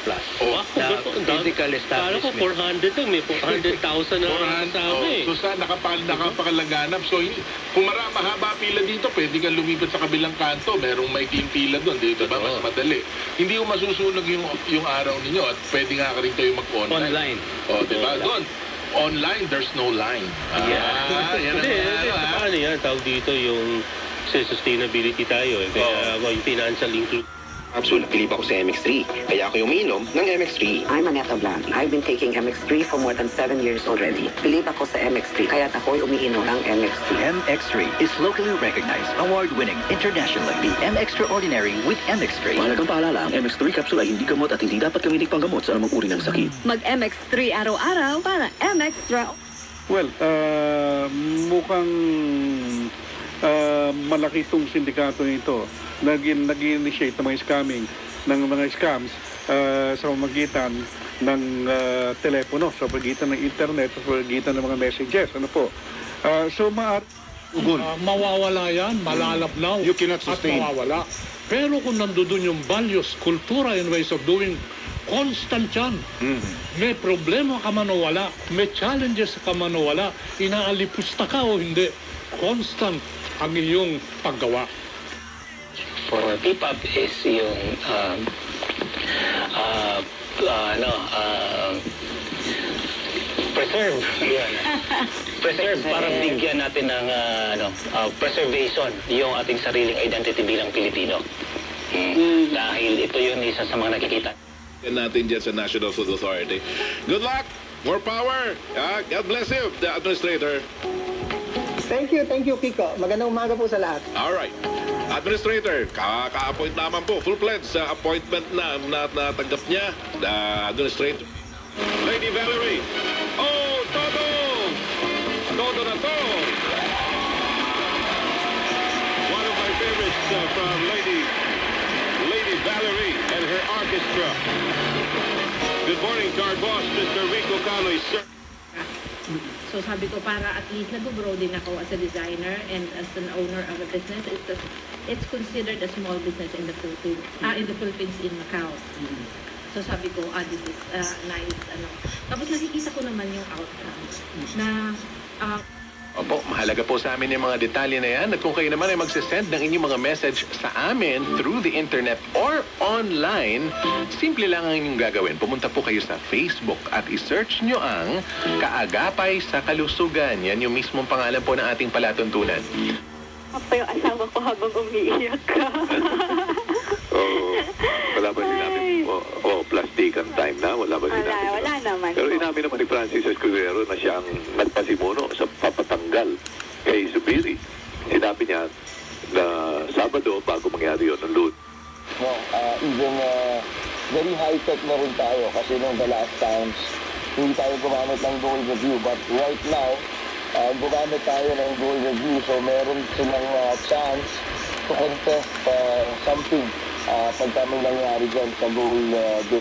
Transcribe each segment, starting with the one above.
plus. Oh, Na physical Kala ko establishment. 400 lang, may 400,000 na 400, sabi. so sa nakapalaganap. So, kung mahaba pila dito, pwede kang lumipat sa kabilang kanto. Merong maikling pila doon, di ba? Mas madali. Hindi ko masusunog yung araw ninyo at pwede nga ka rin kayo mag-online. Online. O, di ba? Doon. Online, there's no line. Yeah. Yan ang Hindi, ano, paano yan? Tawag dito yung sa sustainability tayo. Kaya yung financial inclusion. Capsule, bilib ako sa MX3. Kaya ako umiinom ng MX3. I'm Aneta Blanc. I've been taking MX3 for more than 7 years already. Believe ako sa MX3, kaya't ako'y umiinom ng MX3. MX3 is locally recognized, award-winning internationally. The M Extraordinary with MX3. Mahalagang paalala, ang MX3 capsule ay hindi gamot at hindi dapat gamitin panggamot sa anumang uri ng sakit. Mag-MX3 araw-araw para MXtra. Well, mukhang malaki itong sindikato nito. Nag-initiate ng mga scamming, ng mga scams sa pamagitan ng telepono, sa pamagitan ng internet, sa pamagitan ng mga messages. Ano po? So, mawawala yan, malalablaw. You cannot sustain. At mawawala. Pero kung nandoon yung values, kultura, and ways of doing, constant yan. May problema ka man o wala, may challenges ka man o wala, inaalipusta ka o hindi, constant ang iyong paggawa. For PPAP is yung preserve. Yun. Preserve para bigyan natin ng preservation yung ating sariling identity bilang Pilipino. Dahil ito yung isa sa mga nakikita natin dyan sa National Food Authority. Good luck! More power! God bless you, the Administrator. Thank you, Kiko. Magandang umaga po sa lahat. Alright. Administrator, ka-appoint naman po. Full-fledged sa appointment na natanggap niya. The Administrator. Lady Valerie. Oh, Todo! Todo na to! One of my favorites from Lady Valerie and her orchestra. Good morning to our boss, Mr. Rico Caloy, sir. So sabi ko, para at least nag-grow din ako as a designer and as an owner of a business. It's considered a small business in the Philippines, in Macau. So sabi ko, this is nice. Tapos nakikita ko naman yung outcome na Opo, mahalaga po sa amin yung mga detalye na yan at kung kayo naman ay magsasend ng inyong mga message sa amin through the internet or online, simple lang ang inyong gagawin. Pumunta po kayo sa Facebook at isearch nyo ang Kaagapay sa Kalusugan. Yan yung mismong pangalan po ng ating palatuntunan. ako yung asawa ko habang umiiyak ka. Wala ba sinabi? Plastikan time na? Wala ba sinabi? Wala naman. Pero inamin naman ni Francis Escudero na siya ang nagpasimuno sa papatanggal kay Zubiri. Sinabi niya na Sabado bago mangyari yun ng load. Even very high-tech na rin tayo kasi nung the last times, hindi tayo gumamit ng goal review. But right now, gumamit tayo ng goal review. So meron silang chance to contest something pagka may nangyari dyan sa goal review.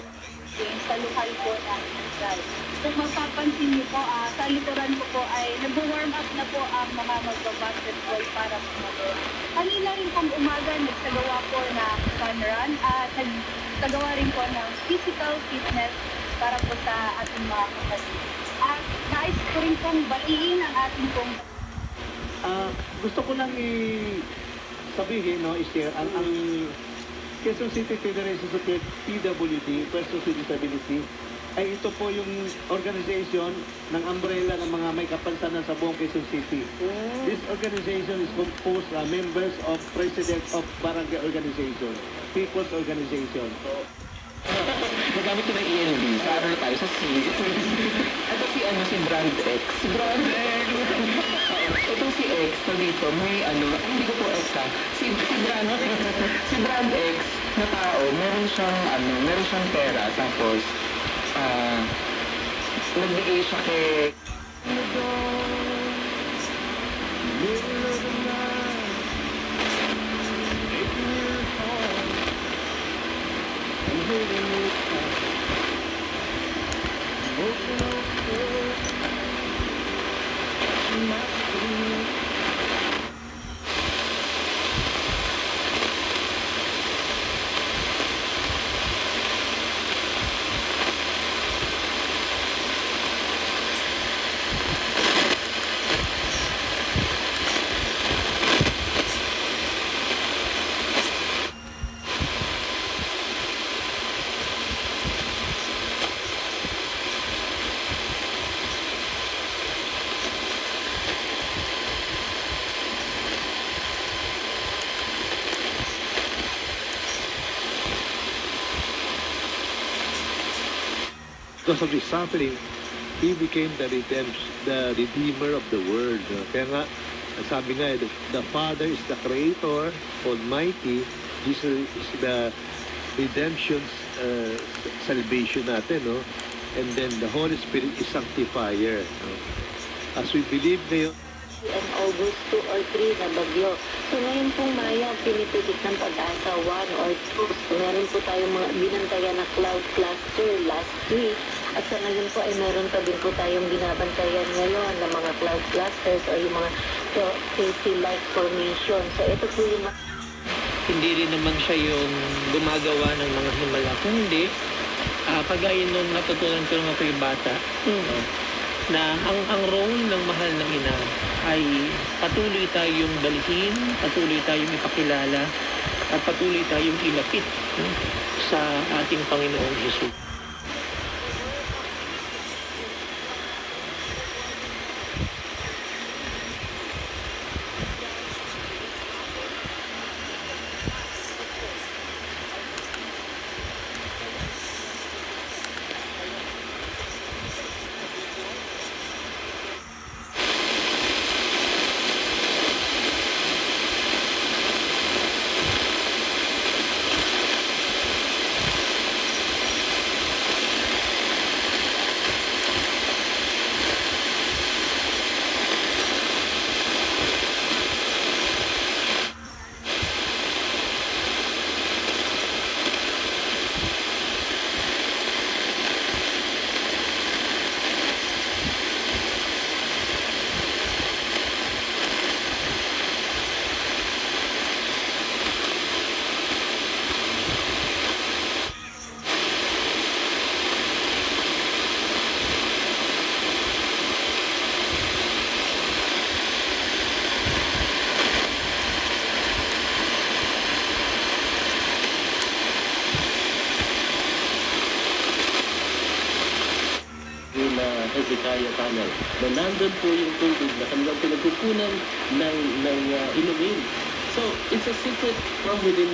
Sa lokal po natin. Kung mapapansin niyo po, sa likuran ko po ay nag-warm up na po ang mga magbabasketball para pumago. Kanina rin pong umaga, nagsagawa po na fun run at nagsagawa rin po ng physical fitness para po sa ating mga kapatid. At nais ko rin pong batiin ang ating pong... Gusto ko lang sabihin, i-share ang Quezon City Federation of PWD, Persons with Disability, ay ito po yung organization ng umbrella ng mga may kapansanan sa buong Quezon City. This organization is composed of members of President of Barangay Organization, People's Organization. Magamit ko ng ENB. Para na tayo sa C. Ito si Brand X. Si Brand X! Itong si X na dito, may hindi ko po X si Brand X na tao, meron siyang pera. Tapos, nagbigay siya kay... because of his suffering, he became the redeemer of the world. Kaya nga, sabi nga, the Father is the Creator, Almighty. Jesus is the redemption's salvation natin, no? And then the Holy Spirit is sanctifier. No? As we believe ngayon, and August 2 or 3 na bagyo. So ngayon pong Maya, pinipilit ng pag-asa 1 or 2. So meron po tayong mga binantayan na cloud cluster last week. At sa ngayon po ay meron pa din po tayong binabantayan ngayon ng mga cloud clusters o yung mga KC-like formation. So ito po yung Hindi rin naman siya yung gumagawa ng mga himala. Kung hindi, kagaya nung natutunan ko ng mga bata, na ang role ng mahal ng ina ay patuloy tayong dalhin, patuloy tayong ipakilala, at patuloy tayong ilapit sa ating Panginoong Hesus. Hezekiah Tunnel na nandun po yung tubig na kanilang pinagkukunan ng inumin. So, it's a secret from within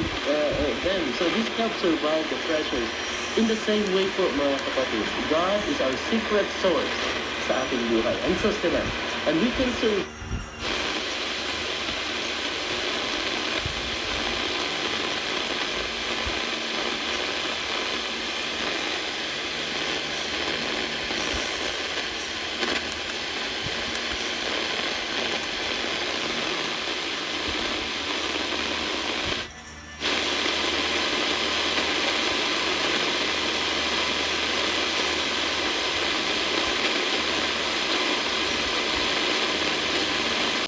them. So, this helps survive the pressures. In the same way po, mga kapatid, God is our secret source sa ating buhay and sustenance. And we can serve